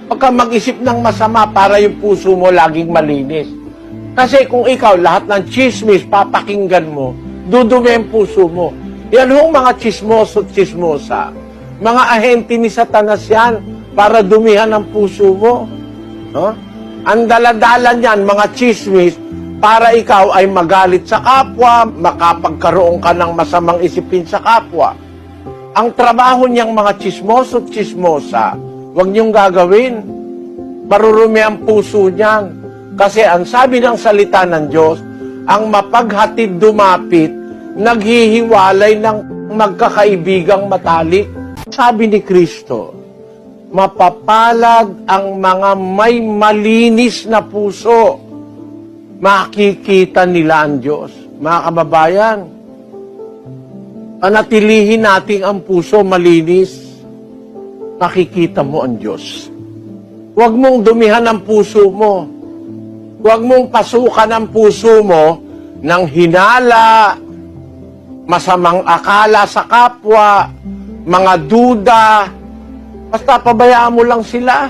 Huwag kang mag-isip ng masama para yung puso mo laging malinis. Kasi kung ikaw, lahat ng chismis, papakinggan mo, dudumi ang puso mo. Yan hong mga chismoso at chismosa. Mga ahente ni Satanas yan para dumihan ang puso mo. No? Ang daladalan yan, mga chismis, para ikaw ay magalit sa kapwa, makapagkaroon ka ng masamang isipin sa kapwa. Ang trabaho niyang mga chismoso at chismosa, huwag niyong gagawin. Marurumi ang puso niyan. Kasi ang sabi ng salita ng Diyos, ang mapaghatid dumapit, naghihiwalay ng magkakaibigang matalik. Sabi ni Kristo, mapapalad ang mga may malinis na puso. Makikita nila ang Diyos. Mga kababayan, panatilihin natin ang puso malinis, makikita mo ang Diyos. Huwag mong dumihan ang puso mo. Huwag mong pasukan ang puso mo ng hinala, masamang akala sa kapwa, mga duda. Basta pabayaan mo lang sila.